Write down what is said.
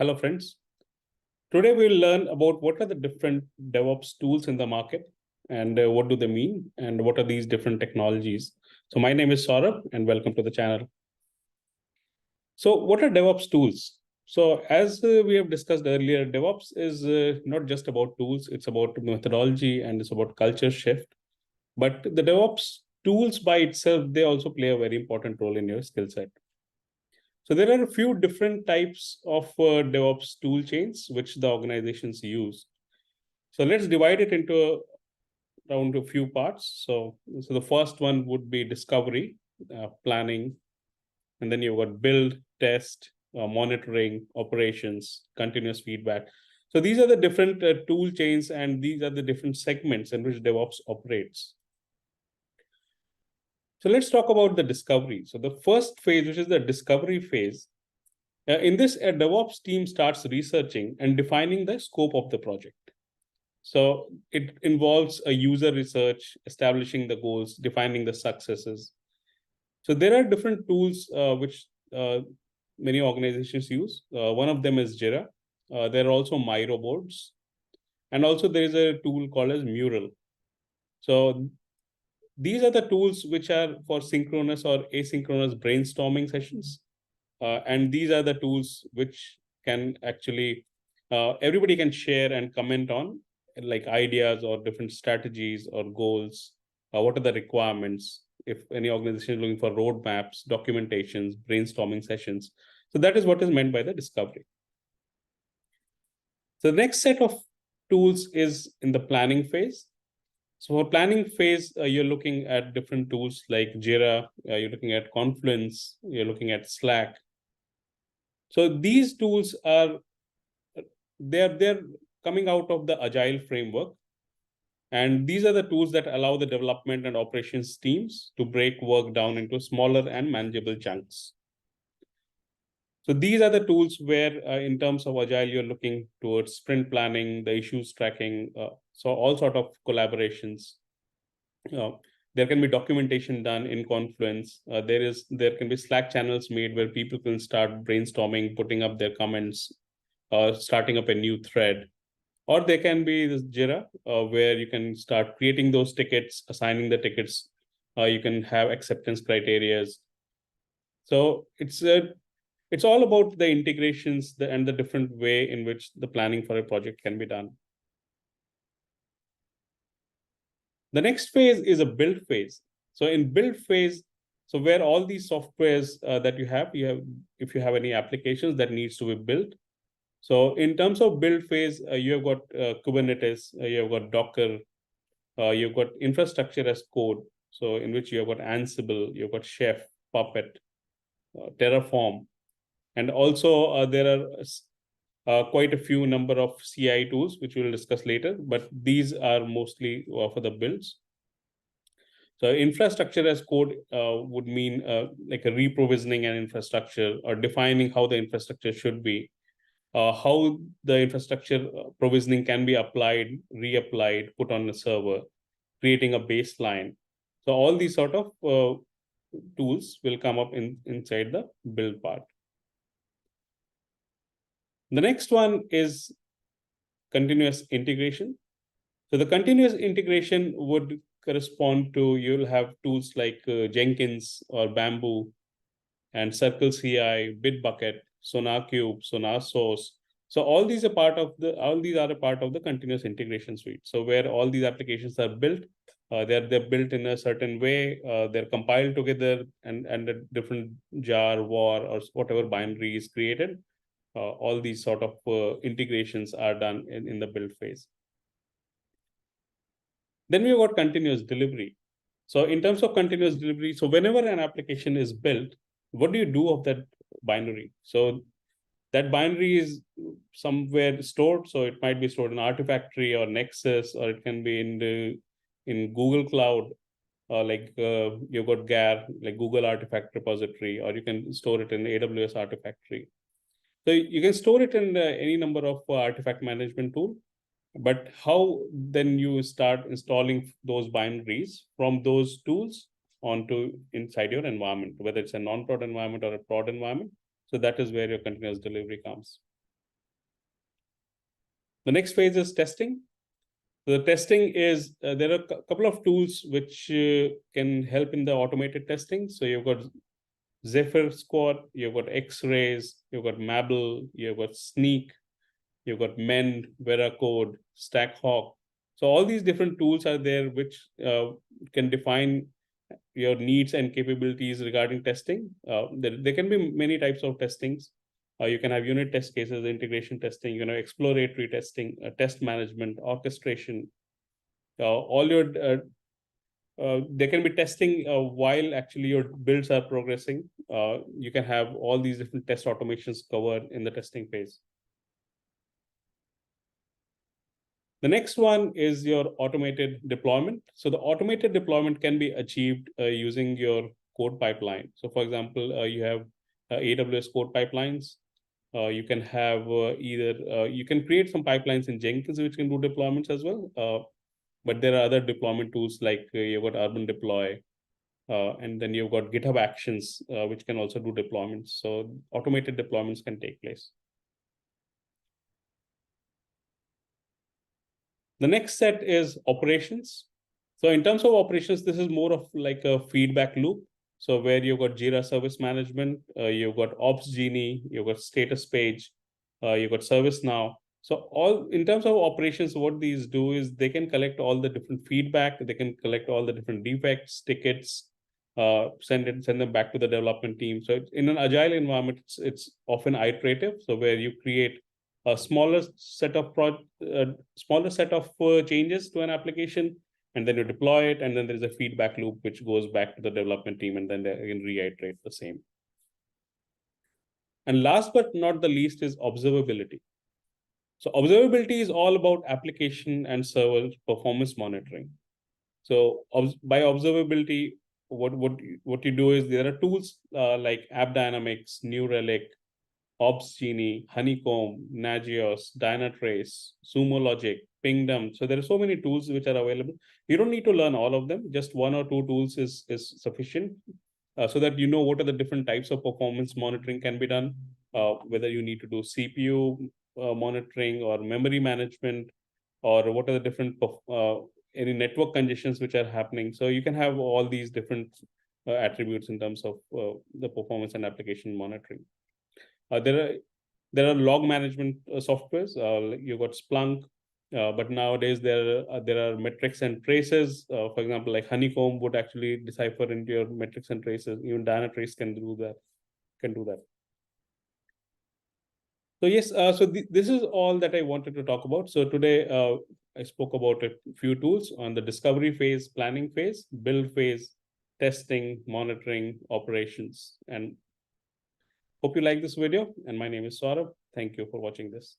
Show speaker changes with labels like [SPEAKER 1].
[SPEAKER 1] Hello, friends. Today we'll learn about what are the different DevOps tools in the market and what do they mean and what are these different technologies. So my name is Saurabh and welcome to the channel. So what are DevOps tools? So as we have discussed earlier, DevOps is not just about tools, it's about methodology and it's about culture shift. But the DevOps tools by itself, they also play a very important role in your skill set. So there are a few different types of DevOps tool chains which the organizations use. So let's divide it into around a few parts. So the first one would be discovery, planning, and then you've got build, test, monitoring, operations, continuous feedback. So these are the different tool chains, and these are the different segments in which DevOps operates. So let's talk about the discovery. So the first phase, which is the discovery phase, in this, a DevOps team starts researching and defining the scope of the project. So it involves a user research, establishing the goals, defining the successes. So there are different tools which many organizations use. One of them is Jira. There are also Miro boards. And also there is a tool called as Mural. So these are the tools which are for synchronous or asynchronous brainstorming sessions. And these are the tools which can actually, everybody can share and comment on like ideas or different strategies or goals. What are the requirements? If any organization is looking for roadmaps, documentations, brainstorming sessions. So that is what is meant by the discovery. So the next set of tools is in the planning phase. So for planning phase, you're looking at different tools like Jira, you're looking at Confluence, you're looking at Slack. So these tools are they're coming out of the Agile framework. And these are the tools that allow the development and operations teams to break work down into smaller and manageable chunks. So these are the tools where in terms of Agile, you're looking towards sprint planning, the issues tracking, so all sort of collaborations. There can be documentation done in Confluence. There can be Slack channels made where people can start brainstorming, putting up their comments, starting up a new thread. Or there can be this Jira, where you can start creating those tickets, assigning the tickets. You can have acceptance criteria. So it's all about the integrations and the different way in which the planning for a project can be done. The next phase is a build phase. So in build phase, so where all these softwares that you have, if you have any applications that needs to be built. So in terms of build phase, you have got Kubernetes, you have got Docker, you've got infrastructure as code. So in which you have got Ansible, you've got Chef, Puppet, Terraform. And also there are quite a few number of CI tools, which we'll discuss later, but these are mostly for the builds. So infrastructure as code would mean like a reprovisioning an infrastructure or defining how the infrastructure should be, how the infrastructure provisioning can be applied, reapplied, put on a server, creating a baseline. So all these sort of tools will come up inside the build part. The next one is continuous integration. So the continuous integration would correspond to, you'll have tools like Jenkins or Bamboo and Circle CI, Bitbucket, SonarQube, SonarSource. So all these are a part of the continuous integration suite. So where all these applications are built, they're built in a certain way, they're compiled together, and a different jar, var, or whatever binary is created. All these sort of integrations are done in the build phase. Then we've got continuous delivery. So in terms of continuous delivery, so whenever an application is built, what do you do of that binary? So that binary is somewhere stored. So it might be stored in Artifactory or Nexus, or it can be in Google Cloud, you've got GAR, like Google Artifact Repository, or you can store it in AWS Artifactory. So you can store it in any number of artifact management tool, but how then you start installing those binaries from those tools onto inside your environment, whether it's a non-prod environment or a prod environment. So that is where your continuous delivery comes. The next phase is testing. So the testing is, there are a couple of tools which can help in the automated testing. So you've got Zephyr Squad, you've got X-Rays, you've got Mabel, you've got Sneak, you've got Mend, Veracode, Stackhawk. So all these different tools are there which can define your needs and capabilities regarding testing. There can be many types of testings. You can have unit test cases, integration testing, exploratory testing, test management, orchestration. All your there can be testing while actually your builds are progressing. You can have all these different test automations covered in the testing phase. The next one is your automated deployment. So the automated deployment can be achieved using your code pipeline. So for example, you have AWS code pipelines. You can have you can create some pipelines in Jenkins, which can do deployments as well. But there are other deployment tools like you've got Urban Deploy, and then you've got GitHub Actions, which can also do deployments. So automated deployments can take place. The next set is operations. So in terms of operations, this is more of like a feedback loop. So where you've got Jira Service Management, you've got Ops Genie, you've got Status Page, you've got ServiceNow. So all in terms of operations, what these do is they can collect all the different feedback, they can collect all the different defects, tickets, send them back to the development team. So in an agile environment, it's often iterative. So where you create a smaller set of changes to an application, and then you deploy it, and then there's a feedback loop which goes back to the development team, and then they can reiterate the same. And last but not the least is observability. So observability is all about application and server performance monitoring. So by observability, what you do is there are tools like App Dynamics, New Relic, Ops Genie, Honeycomb, Nagios, Dynatrace, Sumo Logic, Pingdom. So there are so many tools which are available. You don't need to learn all of them. Just one or two tools is sufficient, so that you know what are the different types of performance monitoring can be done, whether you need to do CPU monitoring or memory management, or what are the different any network congestions which are happening. So you can have all these different attributes in terms of the performance and application monitoring. There are log management softwares. You got Splunk, but nowadays there are metrics and traces. For example, like Honeycomb would actually decipher into your metrics and traces. Even Dynatrace can do that. So yes, so this is all that I wanted to talk about. So today I spoke about a few tools on the discovery phase, planning phase, build phase, testing, monitoring, operations, and hope you like this video. And my name is Saurabh. Thank you for watching this.